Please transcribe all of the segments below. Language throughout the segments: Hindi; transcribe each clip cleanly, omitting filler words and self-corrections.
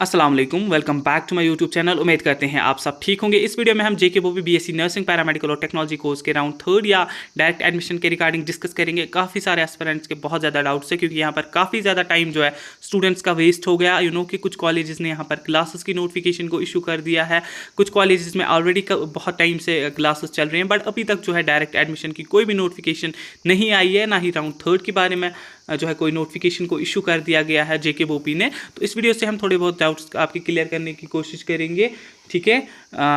अस्सलाम वालेकुम, welcome back to my YouTube channel. उम्मीद करते हैं आप सब ठीक होंगे। इस वीडियो में हम जेके बोपी बीएससी नर्सिंग पैरामेडिकल और टेक्नोलॉजी कोर्स के राउंड थर्ड या डायरेक्ट एडमिशन के रिगार्डिंग डिस्कस करेंगे। काफ़ी सारे एस्पिरेंट्स के बहुत ज़्यादा डाउट्स है, क्योंकि यहाँ पर काफ़ी ज़्यादा टाइम जो है स्टूडेंट्स का वेस्ट हो गया। कि कुछ कॉलेजेस ने यहाँ पर क्लासेस की नोटिफिकेशन को इशू कर दिया है, कुछ कॉलेजेस में ऑलरेडी बहुत टाइम से क्लासेस चल रहे हैं, बट अभी तक जो है डायरेक्ट एडमिशन की कोई भी नोटिफिकेशन नहीं आई है, ना ही राउंड थर्ड के बारे में जो है कोई नोटिफिकेशन को इशू कर दिया गया है जेके बोपी ने। तो इस वीडियो से हम थोड़े बहुत डाउट्स आपके क्लियर करने की कोशिश करेंगे। ठीक है,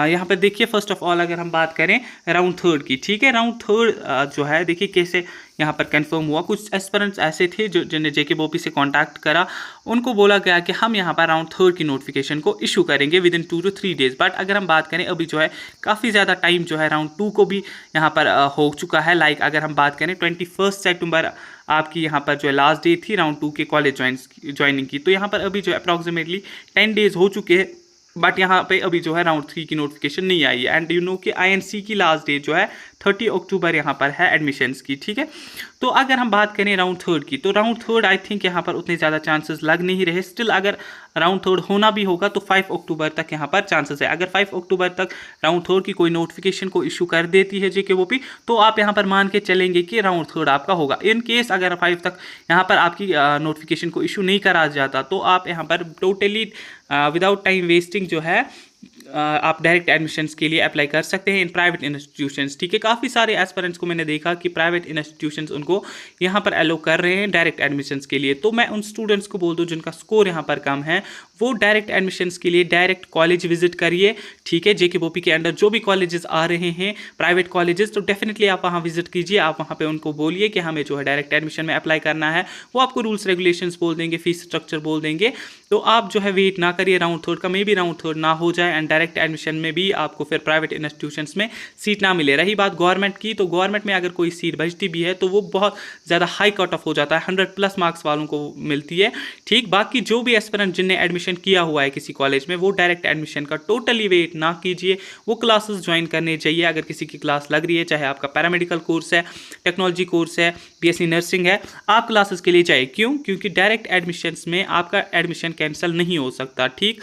यहाँ पर देखिए, फर्स्ट ऑफ ऑल अगर हम बात करें राउंड थर्ड की, ठीक है, राउंड थर्ड जो है देखिए कैसे यहाँ पर कंफर्म हुआ। कुछ एस्पिरेंट्स ऐसे थे जिन्हें जेके बोपी से कांटेक्ट करा, उनको बोला गया कि हम यहाँ पर राउंड थर्ड की नोटिफिकेशन को इशू करेंगे with in 2 to 3 days. But अगर हम बात करें अभी जो है काफ़ी ज़्यादा टाइम जो है राउंड 2 को भी यहाँ पर हो चुका है। लाइक अगर हम बात करें 21 सितंबर आपकी यहाँ पर जो है लास्ट डेट थी राउंड 2 के कॉलेज ज्वाइनिंग की। तो यहाँ पर अभी जो है अप्रॉक्सीमेटली 10 डेज हो चुके हैं, बट यहाँ पे अभी जो है राउंड 3 की नोटिफिकेशन नहीं आई है। एंड कि आईएनसी की लास्ट डेट जो है 30 अक्टूबर यहाँ पर है एडमिशन्स की। ठीक है, तो अगर हम बात करें राउंड थर्ड की, तो राउंड थर्ड आई थिंक यहाँ पर उतने ज़्यादा चांसेस लग नहीं रहे। स्टिल अगर राउंड थर्ड होना भी होगा तो 5 अक्टूबर तक यहाँ पर चांसेस है। अगर 5 अक्टूबर तक राउंड थर्ड की कोई नोटिफिकेशन को इशू कर देती है जेकेओपी, तो आप यहाँ पर मान के चलेंगे कि राउंड थर्ड आपका होगा। इन केस अगर 5 तक यहाँ पर आपकी नोटिफिकेशन को इशू नहीं करा जाता, तो आप यहाँ पर टोटली विदाउट टाइम वेस्टिंग जो है आप डायरेक्ट एडमिशन्स के लिए अप्लाई कर सकते हैं इन प्राइवेट इंस्टीट्यूशंस। ठीक है, काफ़ी सारे एस्पिरेंट्स को मैंने देखा कि प्राइवेट इंस्टीट्यूशंस उनको यहाँ पर अलो कर रहे हैं डायरेक्ट एडमिशन्स के लिए। तो मैं उन स्टूडेंट्स को बोल दूँ जिनका स्कोर यहाँ पर कम है, वो डायरेक्ट एडमिशन्स के लिए डायरेक्ट कॉलेज विजिट करिए। ठीक है, जेके बोपी के अंडर जो भी कॉलेजेस आ रहे हैं प्राइवेट कॉलेजेस, तो डेफिनेटली आप वहाँ विजिट कीजिए। आप वहाँ पर उनको बोलिए कि हमें जो है डायरेक्ट एडमिशन में अप्लाई करना है। वो आपको रूल्स रेगुलेशंस बोल देंगे, फीस स्ट्रक्चर बोल देंगे। तो आप जो है वेट ना करिए राउंड थर्ड का, मे भी राउंड थर्ड ना हो जाए एंड डायरेक्ट एडमिशन में भी आपको फिर प्राइवेट इंस्टीट्यूशंस में सीट ना मिले। रही बात गवर्नमेंट की, तो गवर्नमेंट में अगर कोई सीट बचती भी है तो वो बहुत ज़्यादा हाई कट ऑफ हो जाता है, 100+ मार्क्स वालों को मिलती है। ठीक, बाकी जो भी एस्पिरेंट जिनने एडमिशन किया हुआ है किसी कॉलेज में, वो डायरेक्ट एडमिशन का टोटली वेट ना कीजिए, वो क्लासेस ज्वाइन करने चाहिए। अगर किसी की क्लास लग रही है, चाहे आपका पैरामेडिकल कोर्स है, टेक्नोलॉजी कोर्स है, बीएससी नर्सिंग है, आप क्लासेस के लिए जाइए। क्यों? क्योंकि डायरेक्ट एडमिशन्स में आपका एडमिशन कैंसिल नहीं हो सकता। ठीक,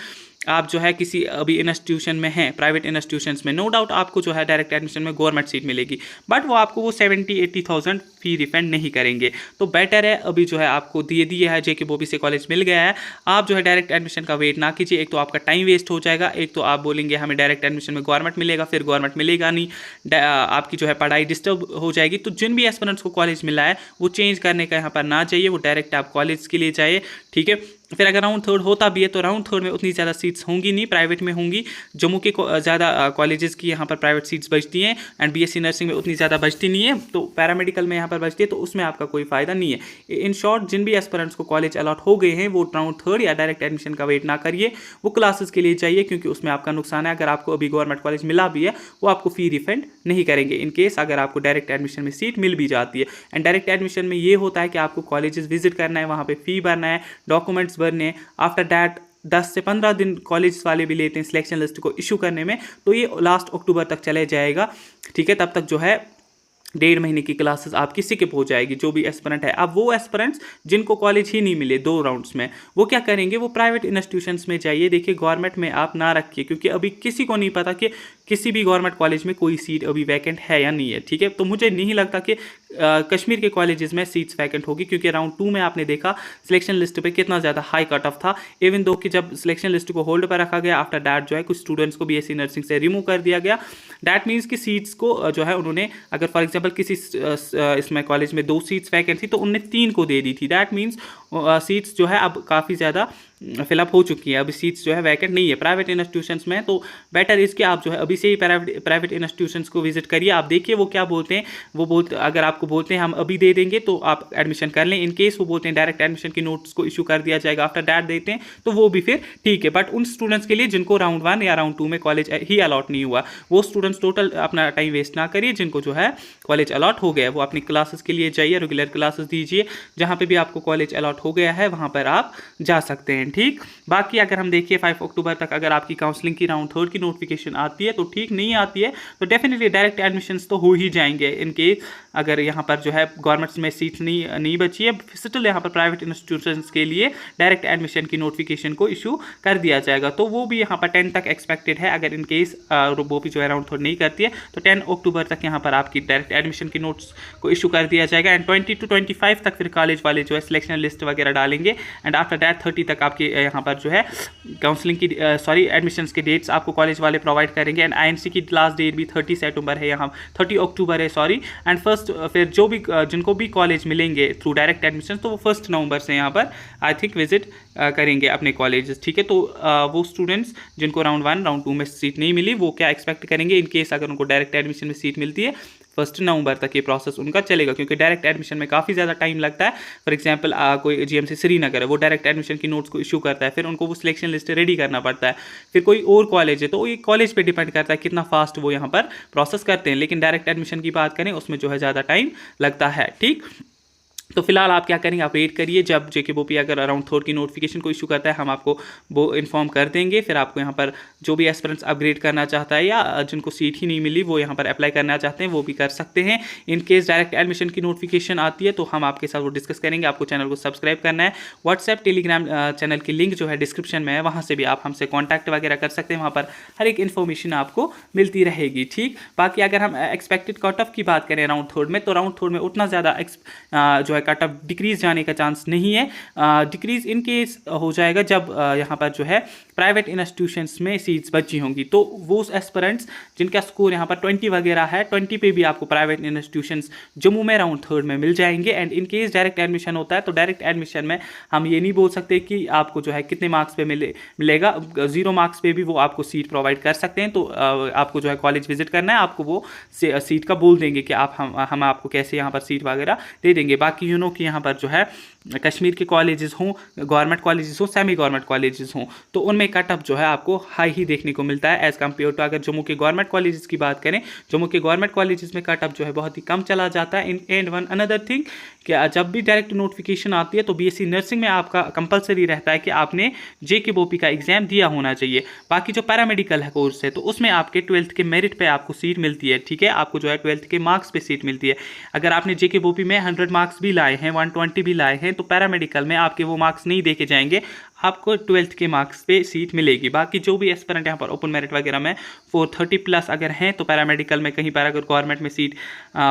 आप जो है किसी अभी इंस्टीट्यूशन में हैं, प्राइवेट इंस्टीट्यूशंस में, नो डाउट आपको जो है डायरेक्ट एडमिशन में गवर्नमेंट सीट मिलेगी, बट वो आपको वो 70-80,000 फी रिफंड नहीं करेंगे। तो बेटर है अभी जो है आपको दिए है जेके बोपी से कॉलेज मिल गया है, आप जो है डायरेक्ट एडमिशन का वेट ना कीजिए। एक तो आपका टाइम वेस्ट हो जाएगा, एक तो आप बोलेंगे हमें डायरेक्ट एडमिशन में गवर्नमेंट मिलेगा, फिर गवर्नमेंट मिलेगा नहीं, आपकी जो है पढ़ाई डिस्टर्ब हो जाएगी। तो जिन भी एस्पिरेंट्स को कॉलेज मिला है वो चेंज करने का यहाँ पर ना चाहिए, वो डायरेक्ट आप कॉलेज के लिए जाइए। ठीक है, फिर अगर राउंड थर्ड होता भी है तो राउंड थर्ड में उतनी ज़्यादा सीट्स होंगी नहीं, प्राइवेट में होंगी। जम्मू के ज़्यादा कॉलेजेस की यहाँ पर प्राइवेट सीट्स बचती हैं एंड बीएससी नर्सिंग में उतनी ज़्यादा बचती नहीं है, तो पैरामेडिकल में यहाँ पर बचती है, तो उसमें आपका कोई फ़ायदा नहीं है। इन शॉर्ट, जिन भी एस्पिरेंट्स को कॉलेज अलॉट हो गए हैं वो राउंड थर्ड या डायरेक्ट एडमिशन का वेट ना करिए, वो क्लासेस के लिए चाहिए, क्योंकि उसमें आपका नुकसान है। अगर आपको अभी गवर्नमेंट कॉलेज मिला भी है, वो आपको फ़ी रिफंड नहीं करेंगे इन केस अगर आपको डायरेक्ट एडमिशन में सीट मिल भी जाती है। एंड डायरेक्ट एडमिशन में ये होता है कि आपको कॉलेजेस विजिट करना है, वहाँ पर फ़ी भरना है, डॉक्यूमेंट्स भरने हैं। आफ्टर दैट 10 से 15 दिन कॉलेज वाले भी लेते हैं सिलेक्शन लिस्ट को इशू करने में, तो ये लास्ट अक्टूबर तक चले जाएगा। ठीक है, तब तक जो है 1.5 महीने की क्लासेस आपकी स्किप हो जाएगी, जो भी एस्पिरेंट है। अब वो एस्पिरेंट्स जिनको कॉलेज ही नहीं मिले 2 राउंड्स में, वो क्या करेंगे? वो प्राइवेट इंस्टीट्यूशंस में जाइए। देखिए, गवर्नमेंट में आप ना रखिए, क्योंकि अभी किसी को नहीं पता कि किसी भी गवर्नमेंट कॉलेज में कोई सीट अभी वैकेंट है या नहीं है। ठीक है, तो मुझे नहीं लगता कि कश्मीर के कॉलेजेस में सीट्स वैकेंट होगी, क्योंकि राउंड 2 में आपने देखा सिलेक्शन लिस्ट पे कितना ज़्यादा हाई कट ऑफ था। इवन दो कि जब सिलेक्शन लिस्ट को होल्ड पर रखा गया, आफ्टर दैट जो है कुछ स्टूडेंट्स को बीएससी नर्सिंग से रिमूव कर दिया गया। दैट मीन्स कि सीट्स को जो है उन्होंने, अगर फॉर एग्जाम्पल किसी इसमें कॉलेज में 2 सीट्स वैकेंट थी तो उनने 3 को दे दी थी। दैट मीन्स सीट्स जो है अब काफ़ी ज़्यादा फिलअप हो चुकी है, अभी सीट्स जो है वैकेंट नहीं है प्राइवेट इंस्टीट्यूशंस में। तो बेटर इसके आप जो है अभी से ही प्राइवेट इंस्टीट्यूशंस को विजिट करिए। आप देखिए वो क्या बोलते हैं। वो बोलते, अगर आपको बोलते हैं हम अभी दे देंगे तो आप एडमिशन कर लें। इन केस वो बोलते हैं डायरेक्ट एडमिशन की नोट्स को इशू कर दिया जाएगा, आफ्टर दैट देते हैं, तो वो भी फिर ठीक है। बट उन स्टूडेंट्स के लिए जिनको राउंड 1 या राउंड 2 में कॉलेज ही अलॉट नहीं हुआ, वो स्टूडेंट्स टोटल अपना टाइम वेस्ट ना करिए। जिनको जो है कॉलेज अलॉट हो गया, वो अपनी क्लासेस के लिए जाइए, रेगुलर क्लासेस दीजिए। जहाँ पे भी आपको कॉलेज अलॉट हो गया है वहाँ पर आप जा सकते हैं। ठीक, बाकी अगर हम देखिए 5 अक्टूबर तक अगर आपकी काउंसलिंग की राउंड 3 की नोटिफिकेशन आती है तो ठीक, नहीं आती है तो डेफिनेटली डायरेक्ट एडमिशन्स तो हो ही जाएंगे। इनके अगर यहाँ पर जो है गवर्नमेंट में सीट नहीं बची है, स्टिल यहाँ पर प्राइवेट इंस्टीट्यूशंस के लिए डायरेक्ट एडमिशन की नोटिफिकेशन को इशू कर दिया जाएगा। तो वो भी यहाँ पर 10 तक एक्सपेक्टेड है। अगर इन केस वो भी जो है राउंड 3 नहीं करती है तो 10 अक्टूबर तक यहाँ पर आपकी डायरेक्ट एडमिशन की नोट्स को इशू कर दिया जाएगा। एंड 20 to 25 तक फिर कॉलेज वाले जो है सिलेक्शन लिस्ट वगैरह डालेंगे। एंड आफ्टर दैट 30 तक आपके यहाँ पर जो है काउंसलिंग की एडमिशन्स के डेट्स आपको कॉलेज वाले प्रोवाइड करेंगे। एंड INC की लास्ट डेट भी 30 सितंबर है, यहाँ 30 अक्टूबर है सॉरी। एंड फर्स्ट फिर जो भी जिनको भी कॉलेज मिलेंगे थ्रू डायरेक्ट एडमिशन तो वो 1 नवंबर से यहाँ पर आई थिंक विजिट करेंगे अपने कॉलेजेस। ठीक है, तो वो स्टूडेंट्स जिनको राउंड 1 राउंड 2 में सीट नहीं मिली वो क्या एक्सपेक्ट करेंगे इन केस अगर उनको डायरेक्ट एडमिशन में सीट मिलती है 1 नवंबर तक ये प्रोसेस उनका चलेगा, क्योंकि डायरेक्ट एडमिशन में काफ़ी ज़्यादा टाइम लगता है। फॉर एग्जांपल कोई GMC श्रीनगर है, वो डायरेक्ट एडमिशन की नोट्स को इशू करता है, फिर उनको वो सिलेक्शन लिस्ट रेडी करना पड़ता है। फिर कोई और कॉलेज है तो ये कॉलेज पे डिपेंड करता है कितना फास्ट वो यहाँ पर प्रोसेस करते हैं। लेकिन डायरेक्ट एडमिशन की बात करें उसमें जो है ज़्यादा टाइम लगता है। ठीक, तो फिलहाल आप क्या करेंगे, आप वेट करिए जब JKBOP अगर अराउंड 3 की नोटिफिकेशन को इशू करता है हम आपको वो इन्फॉर्म कर देंगे। फिर आपको यहाँ पर जो भी एस्पिरेंट्स अपग्रेड करना चाहता है या जिनको सीट ही नहीं मिली वो यहाँ पर अप्लाई करना चाहते हैं वो भी कर सकते हैं। इन केस डायरेक्ट एडमिशन की नोटिफिकेशन आती है तो हम आपके साथ वो डिस्कस करेंगे। आपको चैनल को सब्सक्राइब करना है। व्हाट्सएप टेलीग्राम चैनल की लिंक जो है डिस्क्रिप्शन में है, वहाँ से भी आप हमसे कॉन्टैक्ट वगैरह कर सकते हैं। वहाँ पर हर एक इन्फॉर्मेशन आपको मिलती रहेगी। ठीक, बाकी अगर हम एक्सपेक्टेड कट ऑफ की बात करें राउंड 3 में तो राउंड 3 में उतना ज़्यादा जो है कट ऑफ डिक्रीज जाने का चांस नहीं है। डिक्रीज इन केस हो जाएगा जब यहाँ पर जो है प्राइवेट इंस्टीट्यूशंस में सीट्स बची होंगी तो वो एस्पिरेंट्स जिनका स्कोर यहाँ पर 20 वगैरह है 20 पे भी आपको प्राइवेट इंस्टीट्यूशंस जम्मू में राउंड 3 में मिल जाएंगे। And in case direct admission होता है तो डायरेक्ट एडमिशन में हम ये नहीं बोल सकते कि आपको जो है कितने मार्क्स पे मिलेगा। 0 मार्क्स पे भी वो आपको सीट प्रोवाइड कर सकते हैं। तो आपको जो है कॉलेज विजिट करना है, आपको वो सीट का बोल देंगे कि आप हम आपको कैसे यहाँ पर सीट वगैरह दे देंगे। बाकी यू नो कि यहाँ पर जो है कश्मीर के कॉलेजेस हों, गवर्नमेंट कॉलेजेस हों, सेमी गवर्नमेंट कॉलेजेस हों तो उनमें कट ऑफ जो है आपको हाई ही देखने को मिलता है एज़ कम्पेयर टू अगर जम्मू के गवर्नमेंट कॉलेजेस की बात करें। जम्मू के गवर्नमेंट कॉलेजेस में कट ऑफ जो है बहुत ही कम चला जाता है। एंड वन अनदर थिंग कि जब भी डायरेक्ट नोटिफिकेशन आती है तो BSc नर्सिंग में आपका कंपलसरी रहता है कि आपने JKBOP का एग्जाम दिया होना चाहिए। बाकी जो पैरामेडिकल है कोर्स है तो उसमें आपके 12th के मेरिट पे आपको सीट मिलती है। ठीक है, आपको जो है 12th के मार्क्स पे सीट मिलती है। अगर आपने JKBOP में 100 मार्क्स भी लाए हैं, 120 भी लाए हैं तो पैरामेडिकल में आपके वो मार्क्स नहीं देखे जाएंगे, आपको 12th के मार्क्स पे सीट मिलेगी। बाकी जो भी एस्पिरेंट यहाँ पर ओपन मेरिट वगैरह में 430 प्लस अगर हैं तो पैरामेडिकल में कहीं पर अगर गवर्नमेंट में सीट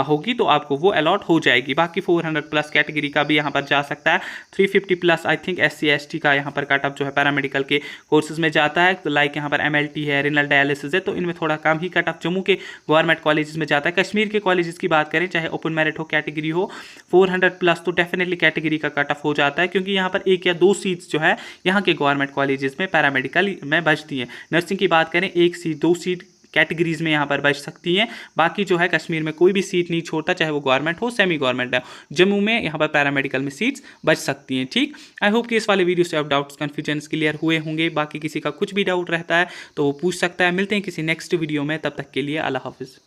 होगी तो आपको वो अलॉट हो जाएगी। बाकी 400 प्लस कैटेगरी का भी यहाँ पर जा सकता है। 350 plus I think SC ST का यहाँ पर कट ऑफ जो है पैरामेडिकल के कोर्सेज में जाता है। तो लाइक यहाँ पर MLT है, रिनल डायलिसिस है, तो इनमें थोड़ा कम ही कट ऑफ जम्मू के गवर्नमेंट कॉलेजेस में जाता है। कश्मीर के कॉलेजेस की बात करें चाहे ओपन मेरिट हो कैटेगरी हो 400 प्लस तो डेफिनेटली कैटेगरी का कट ऑफ हो जाता है, क्योंकि यहाँ पर 1 या 2 सीट्स जो है यहाँ के गवर्नमेंट कॉलेजेस में पैरामेडिकल में बचती हैं। नर्सिंग की बात करें 1 सीट 2 सीट कैटेगरीज में यहाँ पर बच सकती हैं। बाकी जो है कश्मीर में कोई भी सीट नहीं छोड़ता, चाहे वो गवर्नमेंट हो सेमी गवर्नमेंट है। जम्मू में यहाँ पर पैरामेडिकल में सीट्स बच सकती हैं। ठीक, आई होप कि इस वाले वीडियो से आप डाउट्स कन्फ्यूजन्स क्लियर हुए होंगे। बाकी किसी का कुछ भी डाउट रहता है तो वो पूछ सकता है। मिलते हैं किसी नेक्स्ट वीडियो में, तब तक के लिए अल्लाह हाफिज़।